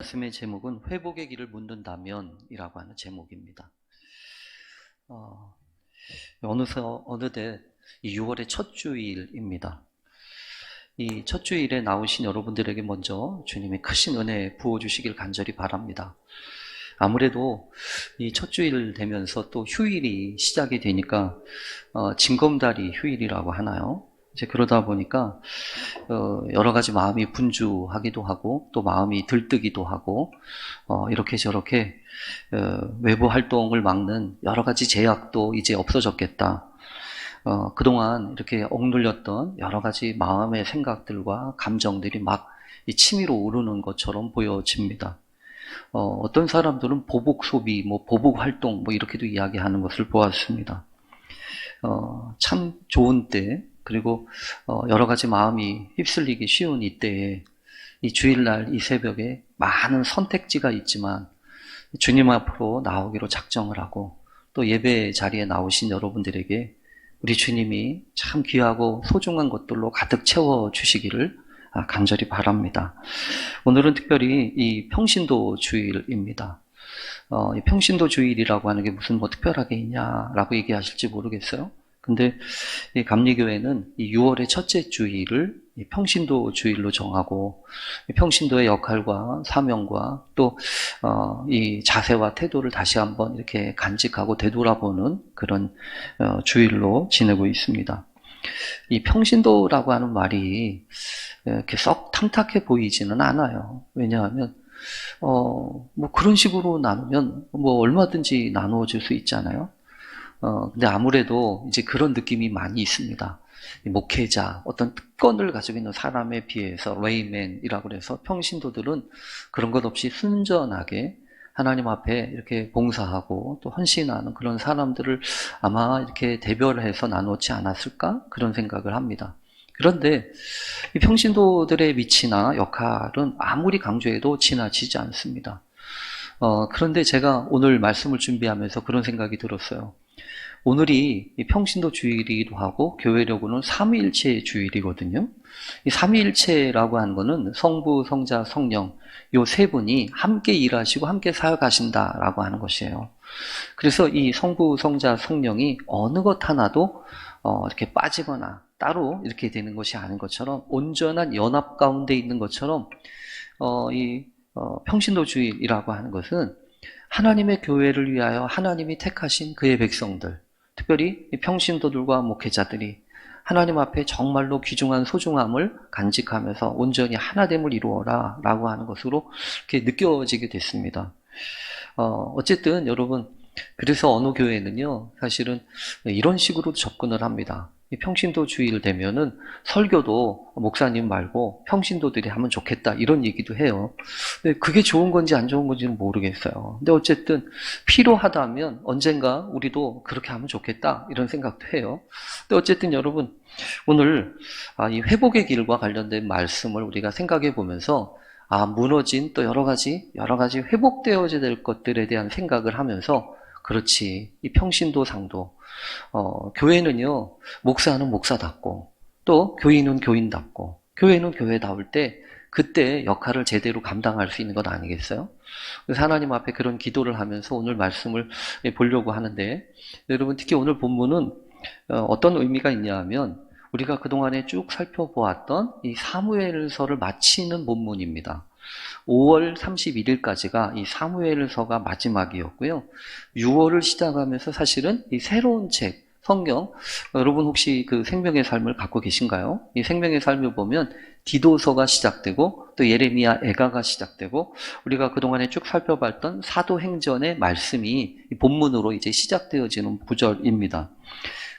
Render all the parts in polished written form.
말씀의 제목은 회복의 길을 묻는다면 이라고 하는 제목입니다. 어느덧 6월의 첫 주일입니다. 이 첫 주일에 나오신 여러분들에게 먼저 주님의 크신 은혜 부어주시길 간절히 바랍니다. 아무래도 이 첫 주일 되면서 또 휴일이 시작이 되니까 징검다리 휴일이라고 하나요? 이제 그러다 보니까 여러 가지 마음이 분주하기도 하고 또 마음이 들뜨기도 하고 이렇게 저렇게 외부 활동을 막는 여러 가지 제약도 이제 없어졌겠다. 그동안 이렇게 억눌렸던 여러 가지 마음의 생각들과 감정들이 막 이 치밀어 오르는 것처럼 보여집니다. 어떤 사람들은 보복 소비, 보복 활동, 이렇게도 이야기하는 것을 보았습니다. 참 좋은 때, 그리고 여러 가지 마음이 휩쓸리기 쉬운 이때에 이 주일날 이 새벽에 많은 선택지가 있지만 주님 앞으로 나오기로 작정을 하고 또 예배 자리에 나오신 여러분들에게 우리 주님이 참 귀하고 소중한 것들로 가득 채워주시기를 간절히 바랍니다. 오늘은 특별히 이 평신도 주일입니다. 이 평신도 주일이라고 하는 게 무슨 특별하게 있냐라고 얘기하실지 모르겠어요. 근데 이 감리교회는 이 6월의 첫째 주일을 이 평신도 주일로 정하고 이 평신도의 역할과 사명과 또 이 자세와 태도를 다시 한번 이렇게 간직하고 되돌아보는 그런 주일로 지내고 있습니다. 이 평신도라고 하는 말이 이렇게 썩 탐탁해 보이지는 않아요. 왜냐하면 그런 식으로 나누면 얼마든지 나누어질 수 있잖아요. 근데 아무래도 이제 그런 느낌이 많이 있습니다. 목회자, 어떤 특권을 가지고 있는 사람에 비해서 레이맨이라고 해서 평신도들은 그런 것 없이 순전하게 하나님 앞에 이렇게 봉사하고 또 헌신하는 그런 사람들을 아마 이렇게 대별해서 나누지 않았을까? 그런 생각을 합니다. 그런데 이 평신도들의 위치나 역할은 아무리 강조해도 지나치지 않습니다. 그런데 제가 오늘 말씀을 준비하면서 그런 생각이 들었어요. 오늘이 평신도 주일이기도 하고 교회력으로는 삼위일체 주일이거든요. 이 삼위일체라고 하는 거는 성부, 성자, 성령 요 세 분이 함께 일하시고 함께 사역하신다라고 하는 것이에요. 그래서 이 성부, 성자, 성령이 어느 것 하나도 이렇게 빠지거나 따로 이렇게 되는 것이 아닌 것처럼 온전한 연합 가운데 있는 것처럼 평신도 주일이라고 하는 것은 하나님의 교회를 위하여 하나님이 택하신 그의 백성들, 특별히 평신도들과 목회자들이 하나님 앞에 정말로 귀중한 소중함을 간직하면서 온전히 하나됨을 이루어라 라고 하는 것으로 이렇게 느껴지게 됐습니다. 어쨌든 여러분, 그래서 어느 교회는요, 사실은 이런 식으로 접근을 합니다. 평신도 주일 되면은 설교도 목사님 말고 평신도들이 하면 좋겠다 이런 얘기도 해요. 근데 그게 좋은 건지 안 좋은 건지는 모르겠어요. 근데 어쨌든 필요하다면 언젠가 우리도 그렇게 하면 좋겠다 이런 생각도 해요. 근데 어쨌든 여러분, 오늘 이 회복의 길과 관련된 말씀을 우리가 생각해 보면서 무너진 또 여러 가지 회복되어야 될 것들에 대한 생각을 하면서 그렇지, 이 평신도상도 교회는요, 목사는 목사답고 또 교인은 교인답고 교회는 교회다울 때 그때 역할을 제대로 감당할 수 있는 것 아니겠어요? 그래서 하나님 앞에 그런 기도를 하면서 오늘 말씀을 보려고 하는데, 여러분 특히 오늘 본문은 어떤 의미가 있냐 하면 우리가 그동안에 쭉 살펴보았던 이 사무엘서를 마치는 본문입니다. 5월 31일까지가 이 사무엘서가 마지막이었고요. 6월을 시작하면서 사실은 이 새로운 책, 성경, 여러분 혹시 그 생명의 삶을 갖고 계신가요? 이 생명의 삶을 보면 디도서가 시작되고 또 예레미야 애가가 시작되고 우리가 그동안에 쭉 살펴봤던 사도행전의 말씀이 이 본문으로 이제 시작되어지는 구절입니다.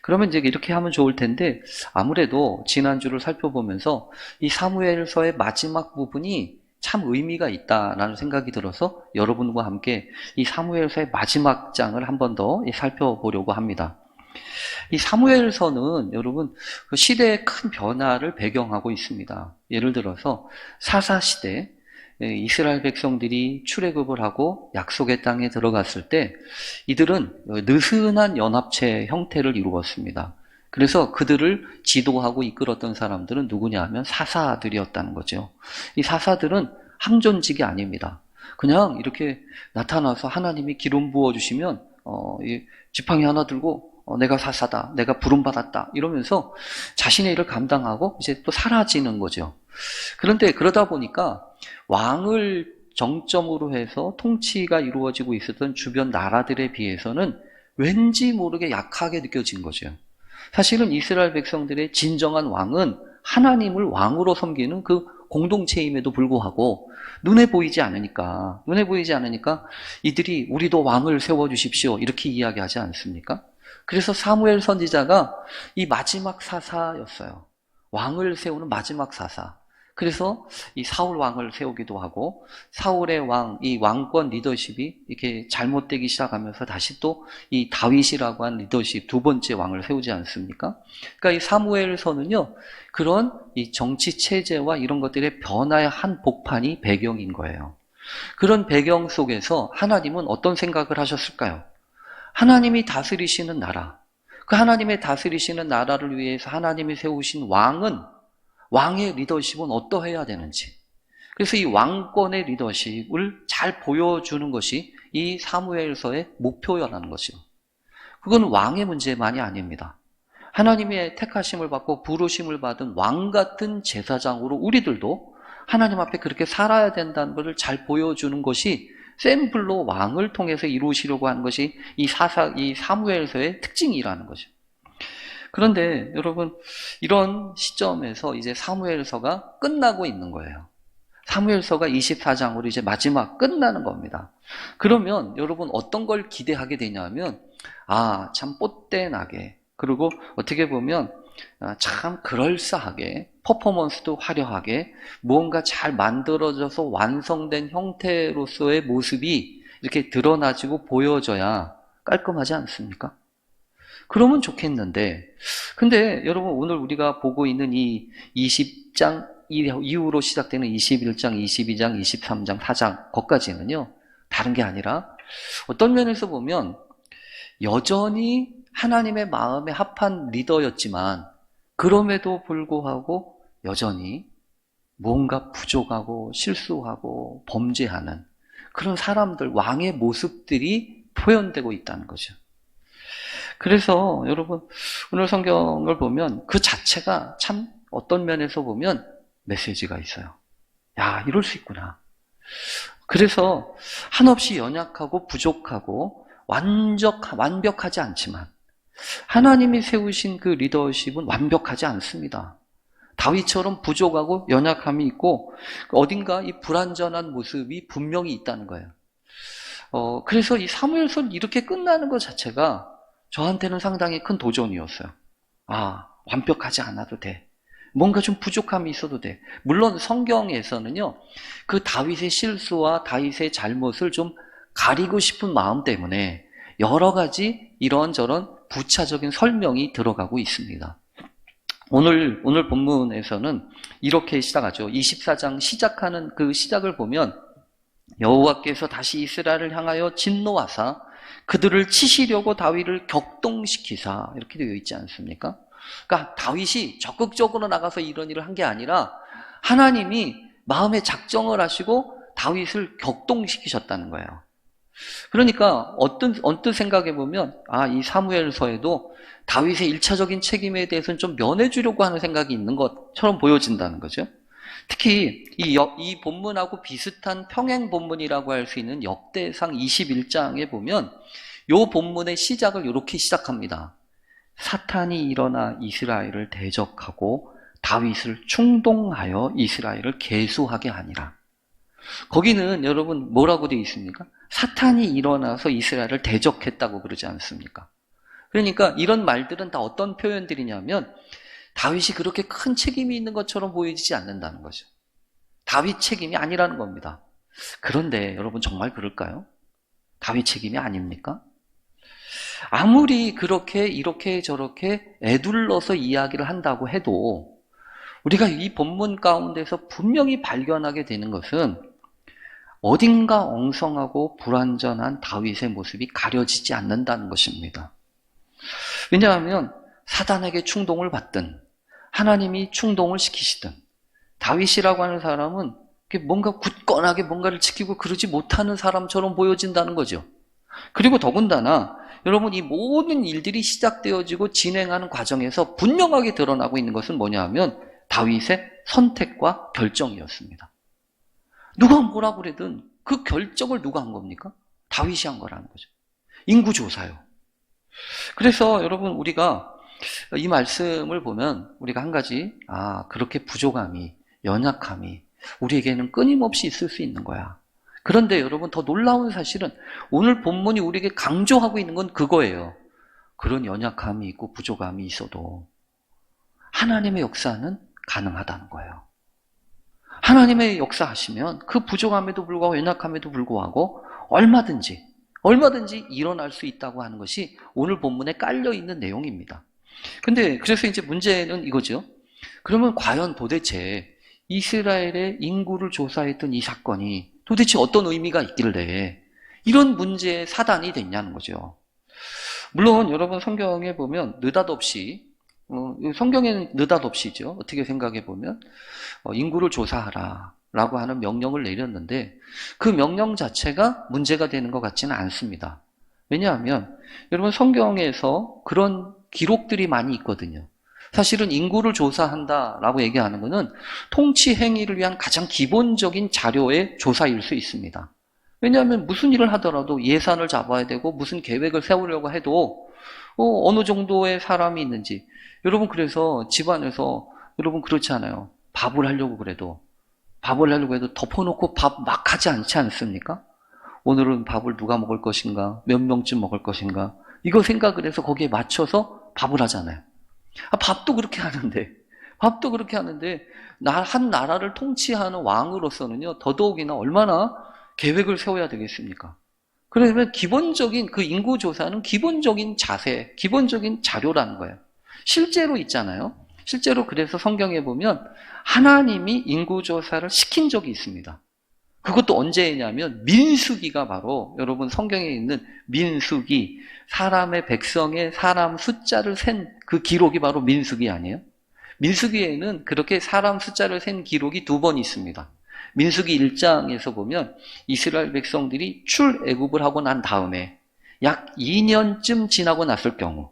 그러면 이제 이렇게 하면 좋을 텐데 아무래도 지난주를 살펴보면서 이 사무엘서의 마지막 부분이 참 의미가 있다라는 생각이 들어서 여러분과 함께 이 사무엘서의 마지막 장을 한 번 더 살펴보려고 합니다. 이 사무엘서는 여러분 그 시대의 큰 변화를 배경하고 있습니다. 예를 들어서 사사시대 이스라엘 백성들이 출애굽을 하고 약속의 땅에 들어갔을 때 이들은 느슨한 연합체 형태를 이루었습니다. 그래서 그들을 지도하고 이끌었던 사람들은 누구냐 하면 사사들이었다는 거죠. 이 사사들은 항존직이 아닙니다. 그냥 이렇게 나타나서 하나님이 기름 부어주시면 이 지팡이 하나 들고 내가 사사다, 내가 부름받았다 이러면서 자신의 일을 감당하고 이제 또 사라지는 거죠. 그런데 그러다 보니까 왕을 정점으로 해서 통치가 이루어지고 있었던 주변 나라들에 비해서는 왠지 모르게 약하게 느껴진 거죠. 사실은 이스라엘 백성들의 진정한 왕은 하나님을 왕으로 섬기는 그 공동체임에도 불구하고 눈에 보이지 않으니까 이들이 우리도 왕을 세워주십시오 이렇게 이야기하지 않습니까? 그래서 사무엘 선지자가 이 마지막 사사였어요. 왕을 세우는 마지막 사사. 그래서 이 사울 왕을 세우기도 하고 사울의 이 왕권 리더십이 이렇게 잘못되기 시작하면서 다시 또 이 다윗이라고 한 리더십 두 번째 왕을 세우지 않습니까? 그러니까 이 사무엘서는요 그런 이 정치 체제와 이런 것들의 변화의 한 복판이 배경인 거예요. 그런 배경 속에서 하나님은 어떤 생각을 하셨을까요? 하나님이 다스리시는 나라, 그 하나님의 다스리시는 나라를 위해서 하나님이 세우신 왕의 리더십은 어떠해야 되는지, 그래서 이 왕권의 리더십을 잘 보여주는 것이 이 사무엘서의 목표라는 것이죠. 그건 왕의 문제만이 아닙니다. 하나님의 택하심을 받고 부르심을 받은 왕 같은 제사장으로 우리들도 하나님 앞에 그렇게 살아야 된다는 것을 잘 보여주는 것이 샘플로 왕을 통해서 이루시려고 하는 것이 이 사무엘서의 특징이라는 거죠. 그런데 여러분, 이런 시점에서 이제 사무엘서가 끝나고 있는 거예요. 사무엘서가 24장으로 이제 마지막 끝나는 겁니다. 그러면 여러분 어떤 걸 기대하게 되냐면, 참 뽐뿌하게, 그리고 어떻게 보면 참 그럴싸하게, 퍼포먼스도 화려하게, 무언가 잘 만들어져서 완성된 형태로서의 모습이 이렇게 드러나지고 보여져야 깔끔하지 않습니까? 그러면 좋겠는데, 근데 여러분 오늘 우리가 보고 있는 이 20장 이후로 시작되는 21장, 22장, 23장, 4장 거기까지는요 다른 게 아니라 어떤 면에서 보면 여전히 하나님의 마음에 합한 리더였지만 그럼에도 불구하고 여전히 뭔가 부족하고 실수하고 범죄하는 그런 사람들, 왕의 모습들이 표현되고 있다는 거죠. 그래서 여러분 오늘 성경을 보면 그 자체가 참 어떤 면에서 보면 메시지가 있어요. 야, 이럴 수 있구나. 그래서 한없이 연약하고 부족하고 완벽하지 않지만 하나님이 세우신 그 리더십은 완벽하지 않습니다. 다윗처럼 부족하고 연약함이 있고 어딘가 이 불완전한 모습이 분명히 있다는 거예요. 그래서 이 사무엘서는 이렇게 끝나는 것 자체가 저한테는 상당히 큰 도전이었어요. 완벽하지 않아도 돼. 뭔가 좀 부족함이 있어도 돼. 물론 성경에서는요, 그 다윗의 실수와 다윗의 잘못을 좀 가리고 싶은 마음 때문에 여러 가지 이런저런 부차적인 설명이 들어가고 있습니다. 오늘 본문에서는 이렇게 시작하죠. 24장 시작하는 그 시작을 보면 여호와께서 다시 이스라엘을 향하여 진노하사 그들을 치시려고 다윗을 격동시키사 이렇게 되어 있지 않습니까? 그러니까 다윗이 적극적으로 나가서 이런 일을 한 게 아니라 하나님이 마음에 작정을 하시고 다윗을 격동시키셨다는 거예요. 그러니까 언뜻 생각해 보면 이 사무엘서에도 다윗의 1차적인 책임에 대해서는 좀 면해주려고 하는 생각이 있는 것처럼 보여진다는 거죠. 특히 이 본문하고 비슷한 평행 본문이라고 할 수 있는 역대상 21장에 보면 이 본문의 시작을 이렇게 시작합니다. 사탄이 일어나 이스라엘을 대적하고 다윗을 충동하여 이스라엘을 계수하게 하니라. 거기는 여러분 뭐라고 되어 있습니까? 사탄이 일어나서 이스라엘을 대적했다고 그러지 않습니까? 그러니까 이런 말들은 다 어떤 표현들이냐면 다윗이 그렇게 큰 책임이 있는 것처럼 보이지 않는다는 거죠. 다윗 책임이 아니라는 겁니다. 그런데 여러분 정말 그럴까요? 다윗 책임이 아닙니까? 아무리 그렇게 이렇게 저렇게 애둘러서 이야기를 한다고 해도 우리가 이 본문 가운데서 분명히 발견하게 되는 것은 어딘가 엉성하고 불완전한 다윗의 모습이 가려지지 않는다는 것입니다. 왜냐하면 사단에게 충동을 받든 하나님이 충동을 시키시든 다윗이라고 하는 사람은 뭔가 굳건하게 뭔가를 지키고 그러지 못하는 사람처럼 보여진다는 거죠. 그리고 더군다나 여러분, 이 모든 일들이 시작되어지고 진행하는 과정에서 분명하게 드러나고 있는 것은 뭐냐 하면 다윗의 선택과 결정이었습니다. 누가 뭐라 그래든 그 결정을 누가 한 겁니까? 다윗이 한 거라는 거죠. 인구조사요. 그래서 여러분, 우리가 이 말씀을 보면 우리가 한 가지, 그렇게 부족함이, 연약함이 우리에게는 끊임없이 있을 수 있는 거야. 그런데 여러분, 더 놀라운 사실은 오늘 본문이 우리에게 강조하고 있는 건 그거예요. 그런 연약함이 있고 부족함이 있어도 하나님의 역사는 가능하다는 거예요. 하나님의 역사하시면 그 부족함에도 불구하고 연약함에도 불구하고 얼마든지 일어날 수 있다고 하는 것이 오늘 본문에 깔려있는 내용입니다. 근데 그래서 이제 문제는 이거죠. 그러면 과연 도대체 이스라엘의 인구를 조사했던 이 사건이 도대체 어떤 의미가 있길래 이런 문제의 사단이 됐냐는 거죠. 물론 여러분, 성경에 보면 느닷없이, 성경에는 느닷없이죠. 어떻게 생각해 보면 인구를 조사하라 라고 하는 명령을 내렸는데 그 명령 자체가 문제가 되는 것 같지는 않습니다. 왜냐하면 여러분, 성경에서 그런 기록들이 많이 있거든요. 사실은 인구를 조사한다라고 얘기하는 것은 통치 행위를 위한 가장 기본적인 자료의 조사일 수 있습니다. 왜냐하면 무슨 일을 하더라도 예산을 잡아야 되고 무슨 계획을 세우려고 해도 어느 정도의 사람이 있는지, 여러분, 그래서 집안에서 여러분 그렇지 않아요? 밥을 하려고 해도 덮어놓고 밥 막 하지 않지 않습니까? 오늘은 밥을 누가 먹을 것인가, 몇 명쯤 먹을 것인가, 이거 생각을 해서 거기에 맞춰서 밥을 하잖아요. 밥도 그렇게 하는데 한 나라를 통치하는 왕으로서는요, 더더욱이나 얼마나 계획을 세워야 되겠습니까? 그러면 기본적인 그 인구조사는 기본적인 자세, 기본적인 자료라는 거예요. 실제로 있잖아요. 실제로 그래서 성경에 보면 하나님이 인구조사를 시킨 적이 있습니다. 그것도 언제냐면 민수기가 바로, 여러분, 성경에 있는 민수기, 사람의, 백성의 사람 숫자를 센 그 기록이 바로 민수기 아니에요? 민수기에는 그렇게 사람 숫자를 센 기록이 2번 있습니다. 민수기 1장에서 보면 이스라엘 백성들이 출애굽을 하고 난 다음에 약 2년쯤 지나고 났을 경우,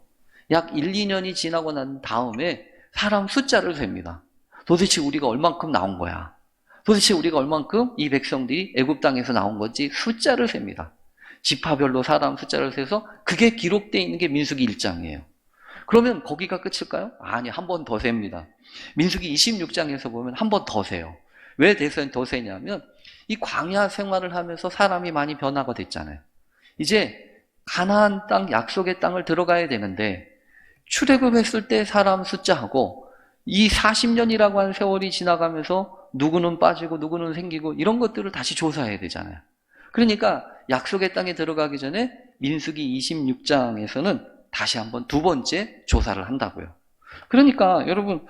약 1, 2년이 지나고 난 다음에 사람 숫자를 셉니다. 도대체 우리가 얼만큼 나온 거야? 도대체 우리가 얼만큼 이 백성들이 애굽 땅에서 나온 건지 숫자를 셉니다. 지파별로 사람 숫자를 세서 그게 기록되어 있는 게 민수기 1장이에요. 그러면 거기가 끝일까요? 아니, 한 번 더 셉니다. 민수기 26장에서 보면 한 번 더 세요. 왜 더 세냐면 이 광야 생활을 하면서 사람이 많이 변화가 됐잖아요. 이제 가나안 땅, 약속의 땅을 들어가야 되는데 출애굽했을 때 사람 숫자하고 이 40년이라고 하는 세월이 지나가면서 누구는 빠지고 누구는 생기고 이런 것들을 다시 조사해야 되잖아요. 그러니까 약속의 땅에 들어가기 전에 민수기 26장에서는 다시 한번 2번째 조사를 한다고요. 그러니까 여러분,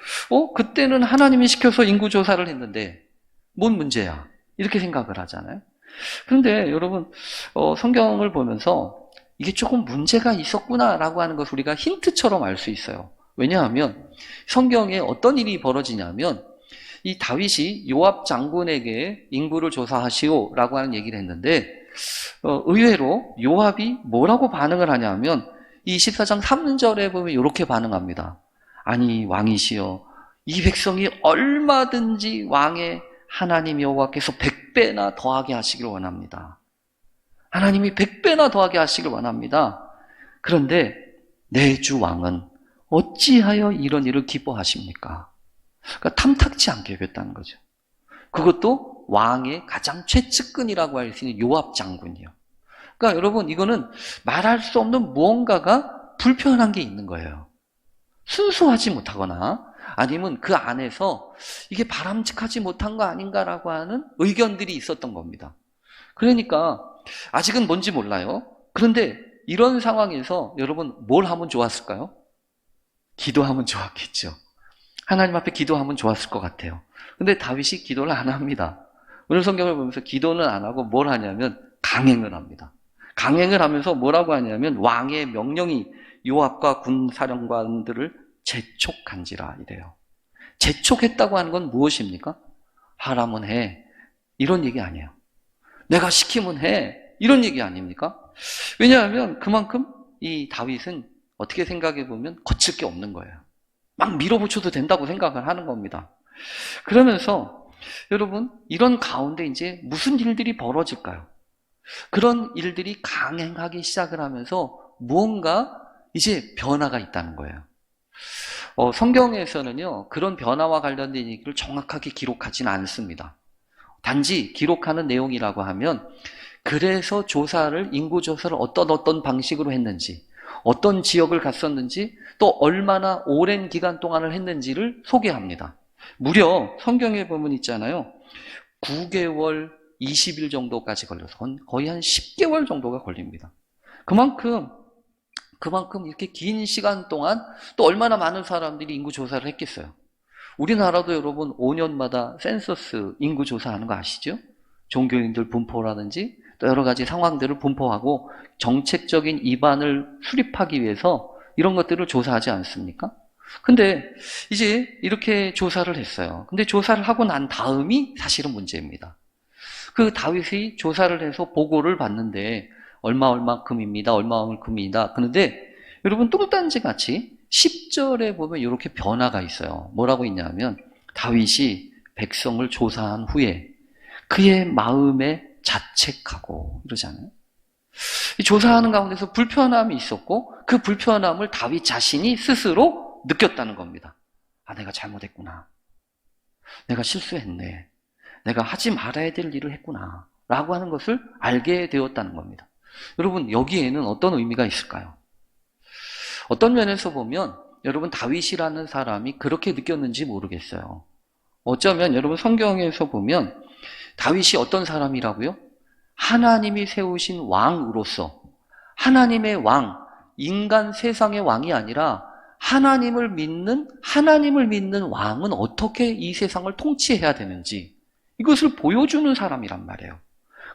그때는 하나님이 시켜서 인구조사를 했는데 뭔 문제야? 이렇게 생각을 하잖아요. 그런데 여러분, 성경을 보면서 이게 조금 문제가 있었구나라고 하는 것을 우리가 힌트처럼 알 수 있어요. 왜냐하면 성경에 어떤 일이 벌어지냐면 이 다윗이 요압 장군에게 인구를 조사하시오라고 하는 얘기를 했는데 의외로 요압이 뭐라고 반응을 하냐면 이 14장 3절에 보면 이렇게 반응합니다. 아니, 왕이시여, 이 백성이 얼마든지 왕의 하나님 여호와께서 100배나 더하게 하시기를 원합니다. 하나님이 100배나 더하게 하시기를 원합니다. 그런데 내 주 왕은 어찌하여 이런 일을 기뻐하십니까? 그러니까 탐탁치 않게 여겼다는 거죠. 그것도 왕의 가장 최측근이라고 할 수 있는 요압 장군이요. 그러니까 여러분, 이거는 말할 수 없는 무언가가 불편한 게 있는 거예요. 순수하지 못하거나 아니면 그 안에서 이게 바람직하지 못한 거 아닌가라고 하는 의견들이 있었던 겁니다. 그러니까 아직은 뭔지 몰라요. 그런데 이런 상황에서 여러분 뭘 하면 좋았을까요? 기도하면 좋았겠죠. 하나님 앞에 기도하면 좋았을 것 같아요. 근데 다윗이 기도를 안 합니다. 오늘 성경을 보면서 기도는 안 하고 뭘 하냐면 강행을 합니다. 강행을 하면서 뭐라고 하냐면 왕의 명령이 요압과 군 사령관들을 재촉한지라 이래요. 재촉했다고 하는 건 무엇입니까? 하라면 해. 이런 얘기 아니에요. 내가 시키면 해. 이런 얘기 아닙니까? 왜냐하면 그만큼 이 다윗은 어떻게 생각해 보면 거칠 게 없는 거예요. 막 밀어붙여도 된다고 생각을 하는 겁니다. 그러면서 여러분, 이런 가운데 이제 무슨 일들이 벌어질까요? 그런 일들이 강행하기 시작을 하면서 무언가 이제 변화가 있다는 거예요. 성경에서는요, 그런 변화와 관련된 얘기를 정확하게 기록하지는 않습니다. 단지 기록하는 내용이라고 하면, 그래서 인구조사를 어떤 방식으로 했는지, 어떤 지역을 갔었는지, 또 얼마나 오랜 기간 동안을 했는지를 소개합니다. 무려 성경에 보면 있잖아요. 9개월 20일 정도까지 걸려서 거의 한 10개월 정도가 걸립니다. 그만큼 이렇게 긴 시간 동안 또 얼마나 많은 사람들이 인구조사를 했겠어요. 우리나라도 여러분 5년마다 센서스 인구조사하는 거 아시죠? 종교인들 분포라든지 또 여러 가지 상황들을 분포하고 정책적인 입안을 수립하기 위해서 이런 것들을 조사하지 않습니까? 근데 이제 이렇게 조사를 했어요. 근데 조사를 하고 난 다음이 사실은 문제입니다. 그 다윗이 조사를 해서 보고를 받는데 얼마만큼입니다. 그런데 여러분 뚱딴지 같이 10절에 보면 이렇게 변화가 있어요. 뭐라고 있냐면 다윗이 백성을 조사한 후에 그의 마음에 자책하고 이러잖아요. 이 조사하는 가운데서 불편함이 있었고 그 불편함을 다윗 자신이 스스로 느꼈다는 겁니다. 아, 내가 잘못했구나. 내가 실수했네. 내가 하지 말아야 될 일을 했구나. 라고 하는 것을 알게 되었다는 겁니다. 여러분, 여기에는 어떤 의미가 있을까요? 어떤 면에서 보면 여러분 다윗이라는 사람이 그렇게 느꼈는지 모르겠어요. 어쩌면 여러분 성경에서 보면 다윗이 어떤 사람이라고요? 하나님이 세우신 왕으로서 하나님의 왕, 인간 세상의 왕이 아니라 하나님을 믿는 왕은 어떻게 이 세상을 통치해야 되는지 이것을 보여주는 사람이란 말이에요.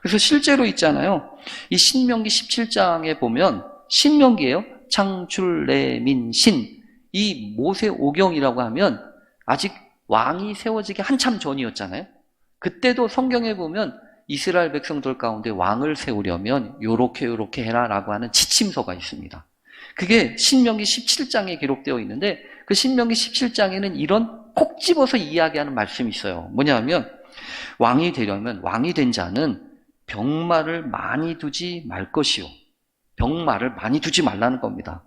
그래서 실제로 있잖아요. 이 신명기 17장에 보면 신명기예요. 창출 내민 신. 이 모세 오경이라고 하면 아직 왕이 세워지기 한참 전이었잖아요. 그때도 성경에 보면 이스라엘 백성들 가운데 왕을 세우려면 요렇게 해라라고 하는 지침서가 있습니다. 그게 신명기 17장에 기록되어 있는데 그 신명기 17장에는 이런 콕 집어서 이야기하는 말씀이 있어요. 뭐냐면 왕이 되려면 왕이 된 자는 병마를 많이 두지 말 것이요. 병마를 많이 두지 말라는 겁니다.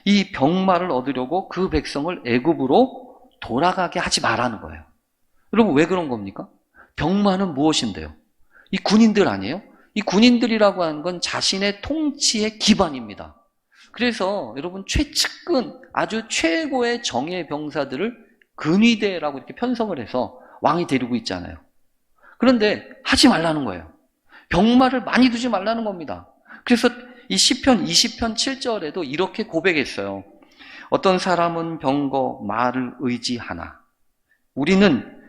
이 병마를 얻으려고 그 백성을 애굽으로 돌아가게 하지 말라는 거예요. 여러분 왜 그런 겁니까? 병마는 무엇인데요? 이 군인들 아니에요? 이 군인들이라고 하는 건 자신의 통치의 기반입니다. 그래서 여러분 최측근 아주 최고의 정예 병사들을 근위대라고 이렇게 편성을 해서 왕이 데리고 있잖아요. 그런데 하지 말라는 거예요. 병마를 많이 두지 말라는 겁니다. 그래서 이 시편 20편 7절에도 이렇게 고백했어요. 어떤 사람은 병거 말을 의지하나 우리는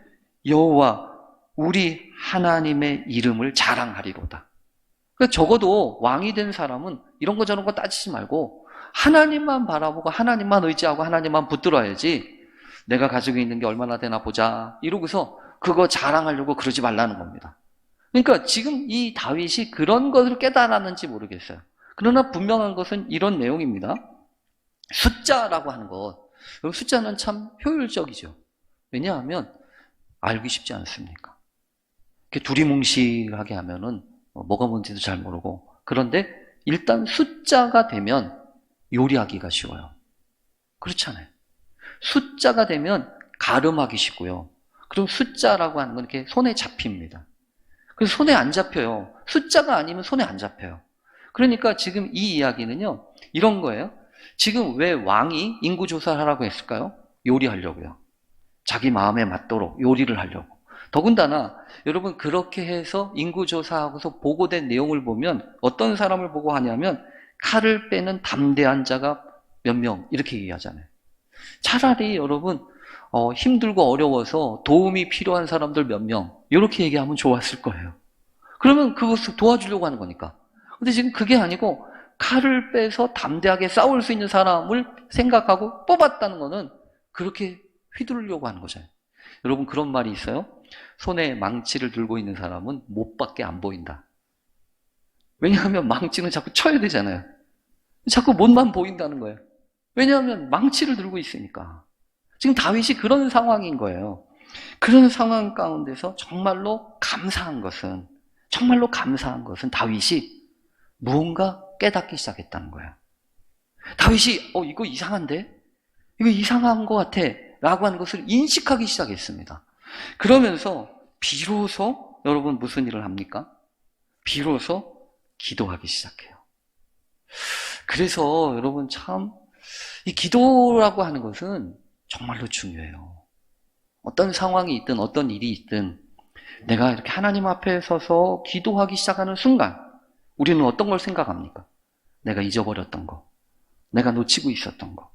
여호와 우리 하나님의 이름을 자랑하리로다. 그러니까 적어도 왕이 된 사람은 이런 거 저런 거 따지지 말고 하나님만 바라보고 하나님만 의지하고 하나님만 붙들어야지 내가 가지고 있는 게 얼마나 되나 보자 이러고서 그거 자랑하려고 그러지 말라는 겁니다. 그러니까 지금 이 다윗이 그런 것을 깨달았는지 모르겠어요. 그러나 분명한 것은 이런 내용입니다. 숫자라고 하는 것, 숫자는 참 효율적이죠. 왜냐하면 알기 쉽지 않습니까? 이렇게 두리뭉실하게 하면은 뭐가 뭔지도 잘 모르고 그런데 일단 숫자가 되면 요리하기가 쉬워요. 그렇잖아요. 숫자가 되면 가름하기 쉽고요. 그럼 숫자라고 하는 건 이렇게 손에 잡힙니다. 그래서 손에 안 잡혀요. 숫자가 아니면 손에 안 잡혀요. 그러니까 지금 이 이야기는요, 이런 거예요. 지금 왜 왕이 인구조사를 하라고 했을까요? 요리하려고요. 자기 마음에 맞도록 요리를 하려고. 더군다나 여러분 그렇게 해서 인구조사하고서 보고된 내용을 보면 어떤 사람을 보고 하냐면 칼을 빼는 담대한 자가 몇 명 이렇게 얘기하잖아요. 차라리 여러분 힘들고 어려워서 도움이 필요한 사람들 몇 명 이렇게 얘기하면 좋았을 거예요. 그러면 그것을 도와주려고 하는 거니까. 근데 지금 그게 아니고 칼을 빼서 담대하게 싸울 수 있는 사람을 생각하고 뽑았다는 거는 그렇게 휘두르려고 하는 거잖아요. 여러분 그런 말이 있어요. 손에 망치를 들고 있는 사람은 못밖에 안 보인다. 왜냐하면 망치는 자꾸 쳐야 되잖아요. 자꾸 못만 보인다는 거예요. 왜냐하면 망치를 들고 있으니까. 지금 다윗이 그런 상황인 거예요. 그런 상황 가운데서 정말로 감사한 것은 다윗이 무언가 깨닫기 시작했다는 거예요. 다윗이 이거 이상한데? 이거 이상한 것 같아 라고 하는 것을 인식하기 시작했습니다. 그러면서 비로소 여러분 무슨 일을 합니까? 비로소 기도하기 시작해요. 그래서 여러분 참 이 기도라고 하는 것은 정말로 중요해요. 어떤 상황이 있든 어떤 일이 있든 내가 이렇게 하나님 앞에 서서 기도하기 시작하는 순간 우리는 어떤 걸 생각합니까? 내가 잊어버렸던 거, 내가 놓치고 있었던 거,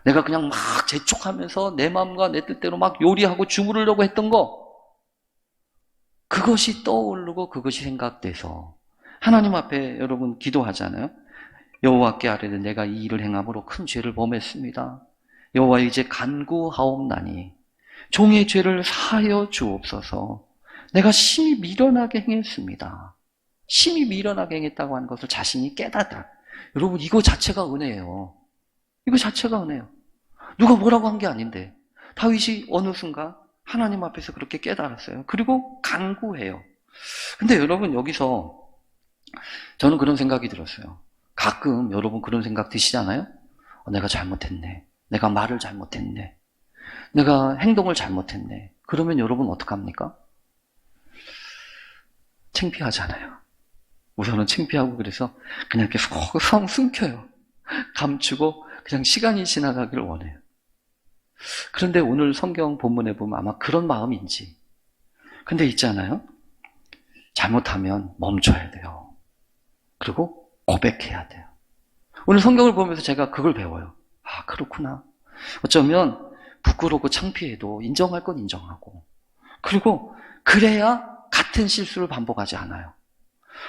내가 그냥 막 재촉하면서 내 마음과 내 뜻대로 막 요리하고 주무르려고 했던 거, 그것이 떠오르고 그것이 생각돼서 하나님 앞에 여러분 기도하잖아요. 여호와께 아뢰되 내가 이 일을 행함으로 큰 죄를 범했습니다. 여호와 이제 간구하옵나니 종의 죄를 사하여 주옵소서. 내가 심히 미련하게 행했습니다. 심히 미련하게 행했다고 하는 것을 자신이 깨닫아. 여러분 이거 자체가 은혜예요. 이거 자체가 은혜예요. 누가 뭐라고 한 게 아닌데 다윗이 어느 순간 하나님 앞에서 그렇게 깨달았어요. 그리고 간구해요. 근데 여러분 여기서 저는 그런 생각이 들었어요. 가끔 여러분 그런 생각 드시잖아요? 내가 잘못했네. 내가 말을 잘못했네. 내가 행동을 잘못했네. 그러면 여러분 어떡합니까? 창피하잖아요. 우선은 창피하고 그래서 그냥 이렇게 성 숨겨요. 감추고 그냥 시간이 지나가기를 원해요. 그런데 오늘 성경 본문에 보면 아마 그런 마음인지. 근데 있잖아요. 잘못하면 멈춰야 돼요. 그리고 고백해야 돼요. 오늘 성경을 보면서 제가 그걸 배워요. 아, 그렇구나. 어쩌면 부끄럽고 창피해도 인정할 건 인정하고, 그리고 그래야 같은 실수를 반복하지 않아요.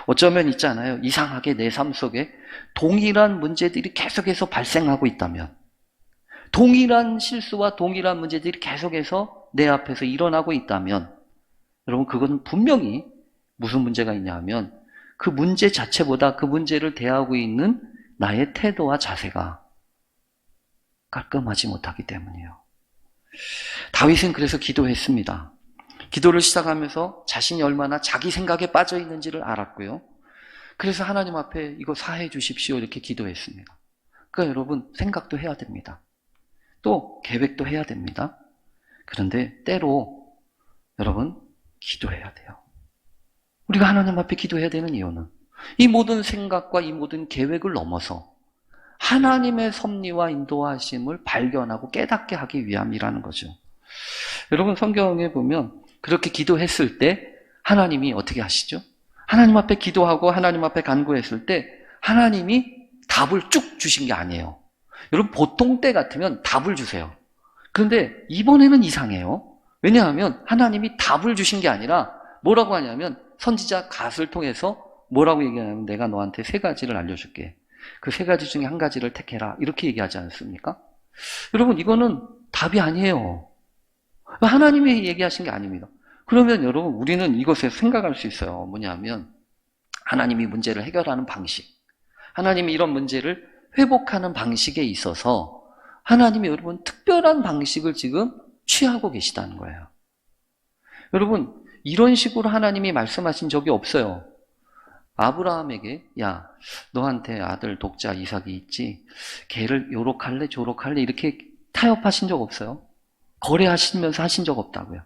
어쩌면 있잖아요. 이상하게 내 삶 속에 동일한 문제들이 계속해서 발생하고 있다면, 동일한 실수와 동일한 문제들이 계속해서 내 앞에서 일어나고 있다면, 여러분 그건 분명히 무슨 문제가 있냐 하면 그 문제 자체보다 그 문제를 대하고 있는 나의 태도와 자세가 깔끔하지 못하기 때문이에요. 다윗은 그래서 기도했습니다. 기도를 시작하면서 자신이 얼마나 자기 생각에 빠져 있는지를 알았고요. 그래서 하나님 앞에 이거 사해 주십시오 이렇게 기도했습니다. 그러니까 여러분 생각도 해야 됩니다. 또 계획도 해야 됩니다. 그런데 때로 여러분 기도해야 돼요. 우리가 하나님 앞에 기도해야 되는 이유는 이 모든 생각과 이 모든 계획을 넘어서 하나님의 섭리와 인도하심을 발견하고 깨닫게 하기 위함이라는 거죠. 여러분 성경에 보면 그렇게 기도했을 때 하나님이 어떻게 하시죠? 하나님 앞에 기도하고 하나님 앞에 간구했을 때 하나님이 답을 쭉 주신 게 아니에요. 여러분 보통 때 같으면 답을 주세요. 그런데 이번에는 이상해요. 왜냐하면 하나님이 답을 주신 게 아니라 뭐라고 하냐면 선지자 갓을 통해서 뭐라고 얘기하냐면 내가 너한테 세 가지를 알려줄게. 그 세 가지 중에 한 가지를 택해라. 이렇게 얘기하지 않습니까? 여러분 이거는 답이 아니에요. 하나님이 얘기하신 게 아닙니다. 그러면 여러분 우리는 이것에 생각할 수 있어요. 뭐냐면 하나님이 문제를 해결하는 방식, 하나님이 이런 문제를 회복하는 방식에 있어서 하나님이 여러분 특별한 방식을 지금 취하고 계시다는 거예요. 여러분 이런 식으로 하나님이 말씀하신 적이 없어요. 아브라함에게 야 너한테 아들 독자 이삭이 있지 걔를 요렇게 할래 저렇게 할래 이렇게 타협하신 적 없어요. 거래하시면서 하신 적 없다고요.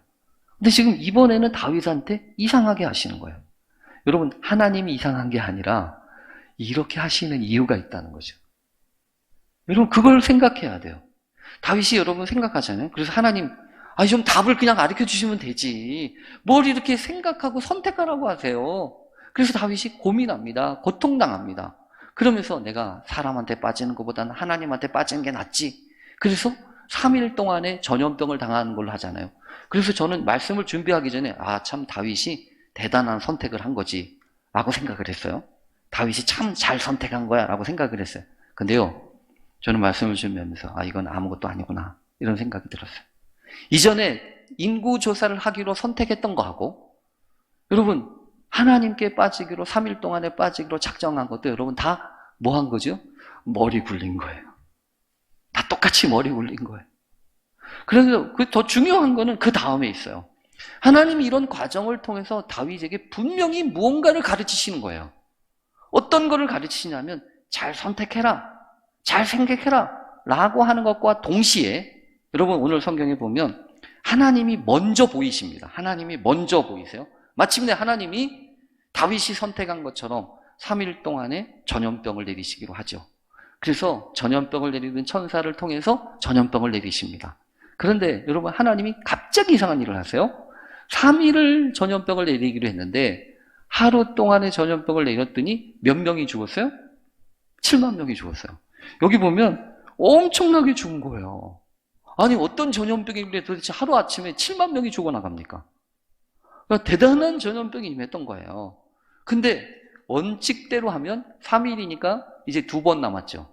근데 지금 이번에는 다윗한테 이상하게 하시는 거예요. 여러분 하나님이 이상한 게 아니라 이렇게 하시는 이유가 있다는 거죠. 여러분 그걸 생각해야 돼요. 다윗이 여러분 생각하잖아요. 그래서 하나님 좀 답을 그냥 가르쳐 주시면 되지 뭘 이렇게 생각하고 선택하라고 하세요. 그래서 다윗이 고민합니다. 고통당합니다. 그러면서 내가 사람한테 빠지는 것보다는 하나님한테 빠지는 게 낫지. 그래서 3일 동안에 전염병을 당하는 걸로 하잖아요. 그래서 저는 말씀을 준비하기 전에 참 다윗이 대단한 선택을 한 거지 라고 생각을 했어요. 다윗이 참 잘 선택한 거야 라고 생각을 했어요. 근데요 저는 말씀을 준비하면서 이건 아무것도 아니구나 이런 생각이 들었어요. 이전에 인구 조사를 하기로 선택했던 거하고, 여러분 하나님께 빠지기로 3일 동안에 빠지기로 작정한 것도 여러분 다 뭐 한 거죠? 머리 굴린 거예요. 다 똑같이 머리 굴린 거예요. 그래서 더 중요한 거는 그 다음에 있어요. 하나님이 이런 과정을 통해서 다윗에게 분명히 무언가를 가르치시는 거예요. 어떤 거를 가르치시냐면 잘 선택해라, 잘 생각해라 라고 하는 것과 동시에 여러분 오늘 성경에 보면 하나님이 먼저 보이십니다. 하나님이 먼저 보이세요. 마침내 하나님이 다윗이 선택한 것처럼 3일 동안에 전염병을 내리시기로 하죠. 그래서 전염병을 내리는 천사를 통해서 전염병을 내리십니다. 그런데 여러분 하나님이 갑자기 이상한 일을 하세요. 3일을 전염병을 내리기로 했는데 하루 동안에 전염병을 내렸더니 몇 명이 죽었어요? 7만 명이 죽었어요. 여기 보면 엄청나게 죽은 거예요. 아니 어떤 전염병이 도대체 하루아침에 7만 명이 죽어나갑니까? 그러니까 대단한 전염병이 임했던 거예요. 근데 원칙대로 하면 3일이니까 이제 2번 남았죠.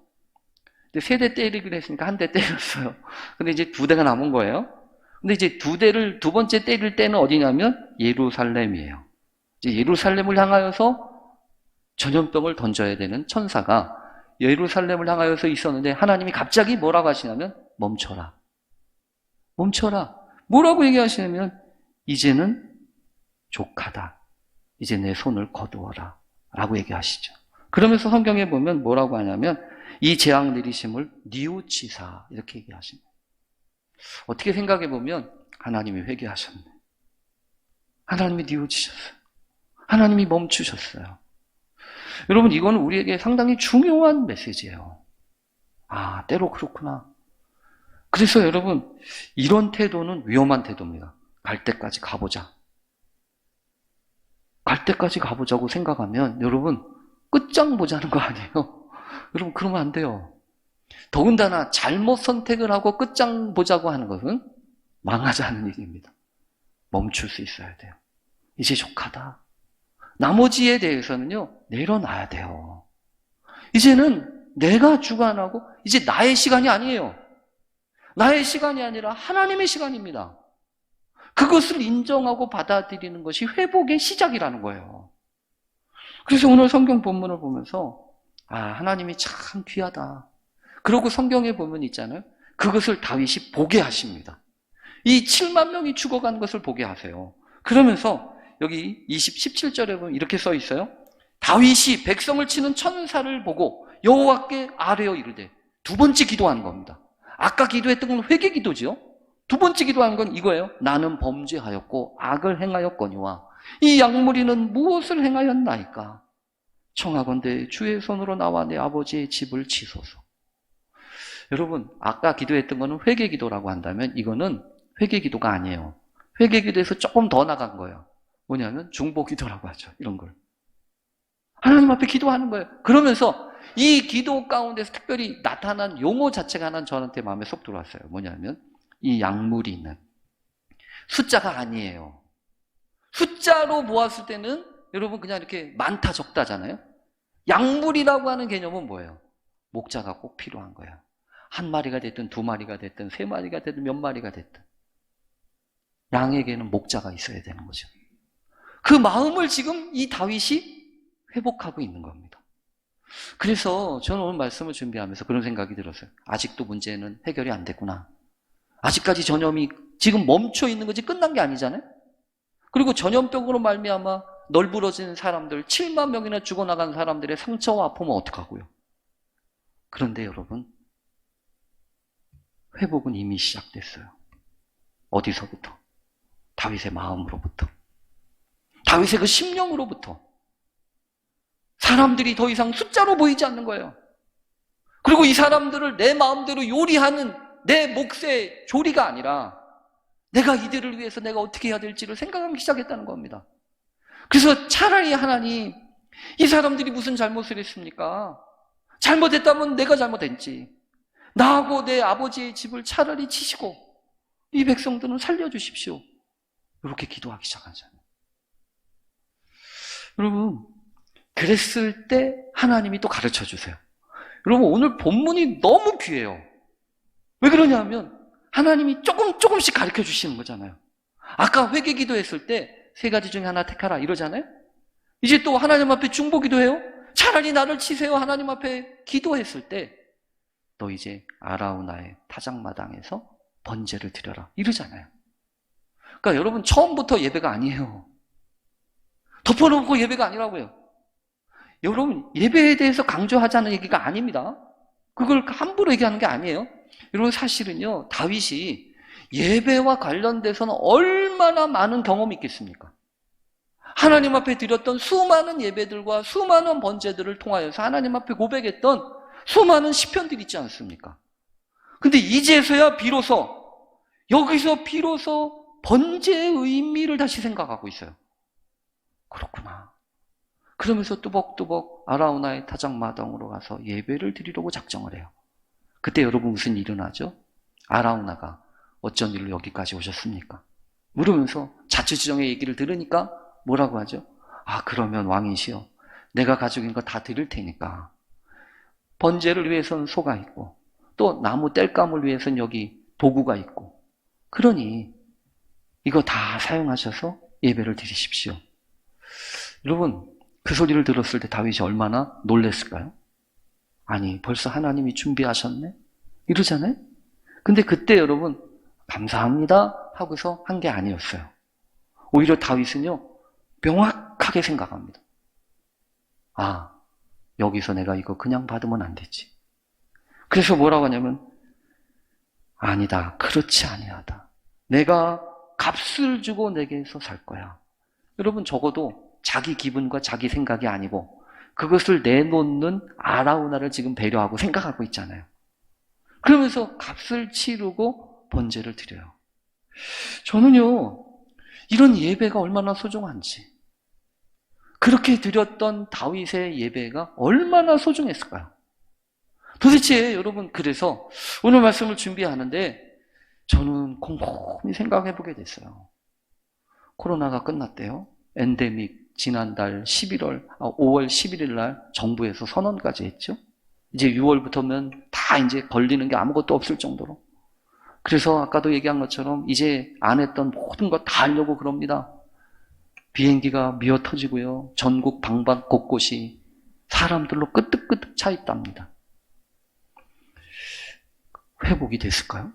근데 3대 때리기로 했으니까 1대 때렸어요. 근데 이제 2대가 남은 거예요. 근데 이제 2대를 2번째 때릴 때는 어디냐면 예루살렘이에요. 이제 예루살렘을 향하여서 전염병을 던져야 되는 천사가 예루살렘을 향하여서 있었는데 하나님이 갑자기 뭐라고 하시냐면 멈춰라. 멈춰라. 뭐라고 얘기하시냐면 이제는 족하다. 이제 내 손을 거두어라. 라고 얘기하시죠. 그러면서 성경에 보면 뭐라고 하냐면 이 재앙 내리심을 뉘우치사 이렇게 얘기하십니다. 어떻게 생각해 보면 하나님이 회개하셨네. 하나님이 뉘우치셨어요. 하나님이 멈추셨어요. 여러분 이거는 우리에게 상당히 중요한 메시지예요. 아, 때로 그렇구나. 그래서 여러분 이런 태도는 위험한 태도입니다. 갈 때까지 가보자. 갈 때까지 가보자고 생각하면 여러분 끝장 보자는 거 아니에요? 여러분 그러면 안 돼요. 더군다나 잘못 선택을 하고 끝장 보자고 하는 것은 망하지 않은 일입니다. 멈출 수 있어야 돼요. 이제 족하다. 나머지에 대해서는요 내려놔야 돼요. 이제는 내가 주관하고 이제 나의 시간이 아니에요. 나의 시간이 아니라 하나님의 시간입니다. 그것을 인정하고 받아들이는 것이 회복의 시작이라는 거예요. 그래서 오늘 성경 본문을 보면서 아, 하나님이 참 귀하다. 그러고 성경에 보면 있잖아요. 그것을 다윗이 보게 하십니다. 이 7만 명이 죽어간 것을 보게 하세요. 그러면서 여기 17절에 보면 이렇게 써 있어요. 다윗이 백성을 치는 천사를 보고 여호와께 아뢰어 이르되, 두 번째 기도하는 겁니다. 아까 기도했던 건 회개 기도죠. 두 번째 기도하는 건 이거예요. 나는 범죄하였고 악을 행하였거니와 이 양무리는 무엇을 행하였나이까? 청하건대 주의 손으로 나와 내 아버지의 집을 치소서. 여러분 아까 기도했던 거는 회개 기도라고 한다면 이거는 회개 기도가 아니에요. 회개 기도에서 조금 더 나간 거예요. 뭐냐면 중보 기도라고 하죠. 이런 걸 하나님 앞에 기도하는 거예요. 그러면서 이 기도 가운데서 특별히 나타난 용어 자체가 하나 저한테 마음에 쏙 들어왔어요. 뭐냐면 이 양물이 있는 숫자가 아니에요. 숫자로 보았을 때는 여러분 그냥 이렇게 많다 적다잖아요. 양물이라고 하는 개념은 뭐예요? 목자가 꼭 필요한 거예요. 한 마리가 됐든 두 마리가 됐든 세 마리가 됐든 몇 마리가 됐든 양에게는 목자가 있어야 되는 거죠. 그 마음을 지금 이 다윗이 회복하고 있는 겁니다. 그래서 저는 오늘 말씀을 준비하면서 그런 생각이 들었어요. 아직도 문제는 해결이 안 됐구나. 아직까지 전염이 지금 멈춰 있는 거지 끝난 게 아니잖아요. 그리고 전염병으로 말미암아 널브러진 사람들 7만 명이나 죽어나간 사람들의 상처와 아픔은 어떡하고요. 그런데 여러분 회복은 이미 시작됐어요. 어디서부터? 다윗의 마음으로부터, 다윗의 그 심령으로부터. 사람들이 더 이상 숫자로 보이지 않는 거예요. 그리고 이 사람들을 내 마음대로 요리하는 내 몫의 조리가 아니라 내가 이들을 위해서 내가 어떻게 해야 될지를 생각하기 시작했다는 겁니다. 그래서 차라리 하나님, 이 사람들이 무슨 잘못을 했습니까? 잘못했다면 내가 잘못했지. 나하고 내 아버지의 집을 차라리 치시고 이 백성들은 살려주십시오. 이렇게 기도하기 시작하잖아요. 여러분 그랬을 때 하나님이 또 가르쳐 주세요. 여러분 오늘 본문이 너무 귀해요. 왜 그러냐면 하나님이 조금씩 가르쳐 주시는 거잖아요. 아까 회개 기도했을 때 세 가지 중에 하나 택하라 이러잖아요. 이제 또 하나님 앞에 중보 기도해요. 차라리 나를 치세요. 하나님 앞에 기도했을 때 너 이제 아라우나의 타작마당에서 번제를 드려라 이러잖아요. 그러니까 여러분 처음부터 예배가 아니에요. 덮어놓고 예배가 아니라고요. 여러분 예배에 대해서 강조하자는 얘기가 아닙니다. 그걸 함부로 얘기하는 게 아니에요. 여러분 사실은요, 다윗이 예배와 관련돼서는 얼마나 많은 경험이 있겠습니까? 하나님 앞에 드렸던 수많은 예배들과 수많은 번제들을 통하여서 하나님 앞에 고백했던 수많은 시편들이 있지 않습니까? 근데 이제서야 비로소, 여기서 비로소 번제의 의미를 다시 생각하고 있어요. 그렇구나. 그러면서 뚜벅뚜벅 아라우나의 타작마당으로 가서 예배를 드리려고 작정을 해요. 그때 여러분 무슨 일이 일어나죠? 아라우나가 어쩐 일로 여기까지 오셨습니까? 물으면서 자초지종의 얘기를 들으니까 뭐라고 하죠? 아, 그러면 왕이시여, 내가 가지고 있는 거 다 드릴 테니까 번제를 위해서는 소가 있고 또 나무 땔감을 위해서는 여기 도구가 있고, 그러니 이거 다 사용하셔서 예배를 드리십시오. 여러분 그 소리를 들었을 때 다윗이 얼마나 놀랬을까요? 아니 벌써 하나님이 준비하셨네? 이러잖아요. 근데 그때 여러분 감사합니다 하고서 한 게 아니었어요. 오히려 다윗은요 명확하게 생각합니다. 아, 여기서 내가 이거 그냥 받으면 안 되지. 그래서 뭐라고 하냐면 아니다, 그렇지 아니하다. 내가 값을 주고 내게서 살 거야. 여러분 적어도 자기 기분과 자기 생각이 아니고 그것을 내놓는 아라우나를 지금 배려하고 생각하고 있잖아요. 그러면서 값을 치르고 번제를 드려요. 저는요 이런 예배가 얼마나 소중한지, 그렇게 드렸던 다윗의 예배가 얼마나 소중했을까요? 도대체 여러분, 그래서 오늘 말씀을 준비하는데 저는 곰곰이 생각해 보게 됐어요. 코로나가 끝났대요. 엔데믹 지난달 5월 11일 날 정부에서 선언까지 했죠. 이제 6월부터면 다 이제 걸리는 게 아무것도 없을 정도로. 그래서 아까도 얘기한 것처럼 이제 안 했던 모든 거 다 하려고 그럽니다. 비행기가 미어 터지고요. 전국 방방 곳곳이 사람들로 끄떡끄떡 차 있답니다. 회복이 됐을까요?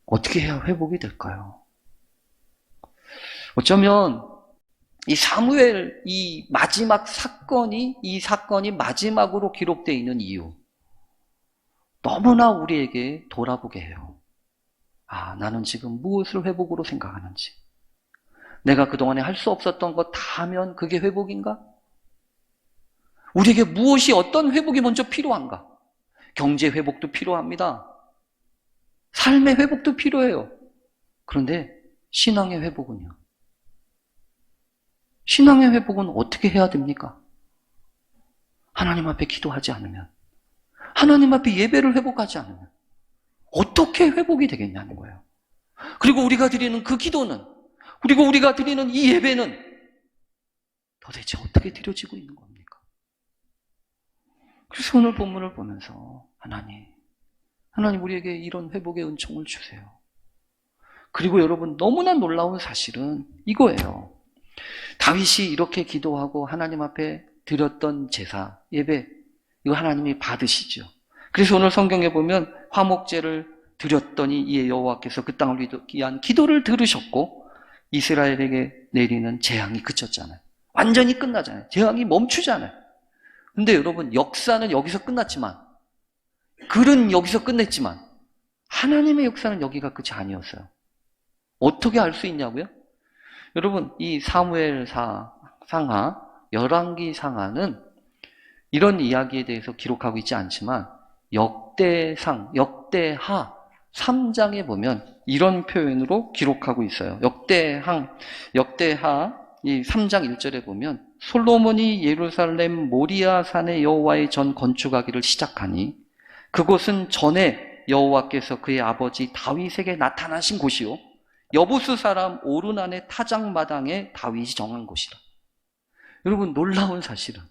어떻게 해야 회복이 될까요? 어쩌면 이 사무엘 이 마지막 사건이, 이 사건이 마지막으로 기록되어 있는 이유, 너무나 우리에게 돌아보게 해요. 아, 나는 지금 무엇을 회복으로 생각하는지, 내가 그동안에 할 수 없었던 것 다 하면 그게 회복인가? 우리에게 무엇이, 어떤 회복이 먼저 필요한가? 경제 회복도 필요합니다. 삶의 회복도 필요해요. 그런데 신앙의 회복은요? 신앙의 회복은 어떻게 해야 됩니까? 하나님 앞에 기도하지 않으면, 하나님 앞에 예배를 회복하지 않으면 어떻게 회복이 되겠냐는 거예요. 그리고 우리가 드리는 그 기도는, 그리고 우리가 드리는 이 예배는 도대체 어떻게 드려지고 있는 겁니까? 그래서 오늘 본문을 보면서 하나님 우리에게 이런 회복의 은총을 주세요. 그리고 여러분 너무나 놀라운 사실은 이거예요. 다윗이 이렇게 기도하고 하나님 앞에 드렸던 제사, 예배, 이거 하나님이 받으시죠. 그래서 오늘 성경에 보면 화목제를 드렸더니 이에 여호와께서 그 땅을 위한 기도를 들으셨고 이스라엘에게 내리는 재앙이 그쳤잖아요. 완전히 끝나잖아요. 재앙이 멈추잖아요. 근데 여러분 역사는 여기서 끝났지만, 글은 여기서 끝냈지만 하나님의 역사는 여기가 끝이 아니었어요. 어떻게 알 수 있냐고요? 여러분 이 사무엘 상하, 열왕기 상하는 이런 이야기에 대해서 기록하고 있지 않지만 역대하 3장에 보면 이런 표현으로 기록하고 있어요. 역대하 이 3장 1절에 보면 솔로몬이 예루살렘 모리아 산의 여호와의 전 건축하기를 시작하니 그곳은 전에 여호와께서 그의 아버지 다윗에게 나타나신 곳이요 여부수 사람 오르난의 타작마당에 다윗이 정한 곳이다. 여러분 놀라운 사실은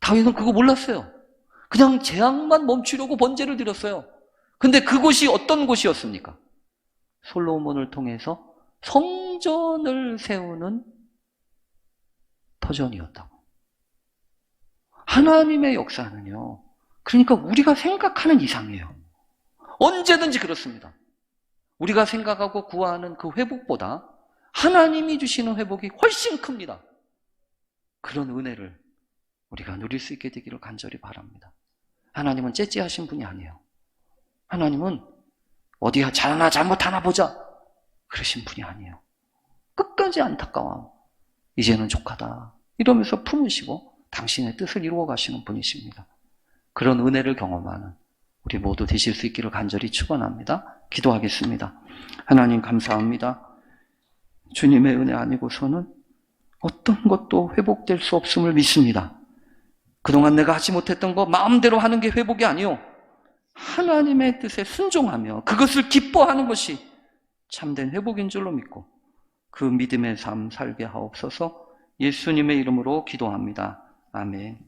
다윗은 그거 몰랐어요. 그냥 재앙만 멈추려고 번제를 드렸어요. 근데 그곳이 어떤 곳이었습니까? 솔로몬을 통해서 성전을 세우는 터전이었다고. 하나님의 역사는요, 그러니까 우리가 생각하는 이상이에요. 언제든지 그렇습니다. 우리가 생각하고 구하는 그 회복보다 하나님이 주시는 회복이 훨씬 큽니다. 그런 은혜를 우리가 누릴 수 있게 되기를 간절히 바랍니다. 하나님은 째째하신 분이 아니에요. 하나님은 어디가 잘하나 잘못하나 보자 그러신 분이 아니에요. 끝까지 안타까워. 이제는 족하다 이러면서 품으시고 당신의 뜻을 이루어 가시는 분이십니다. 그런 은혜를 경험하는 우리 모두 되실 수 있기를 간절히 축원합니다. 기도하겠습니다. 하나님 감사합니다. 주님의 은혜 아니고서는 어떤 것도 회복될 수 없음을 믿습니다. 그동안 내가 하지 못했던 거 마음대로 하는 게 회복이 아니요, 하나님의 뜻에 순종하며 그것을 기뻐하는 것이 참된 회복인 줄로 믿고 그 믿음의 삶 살게 하옵소서. 예수님의 이름으로 기도합니다. 아멘.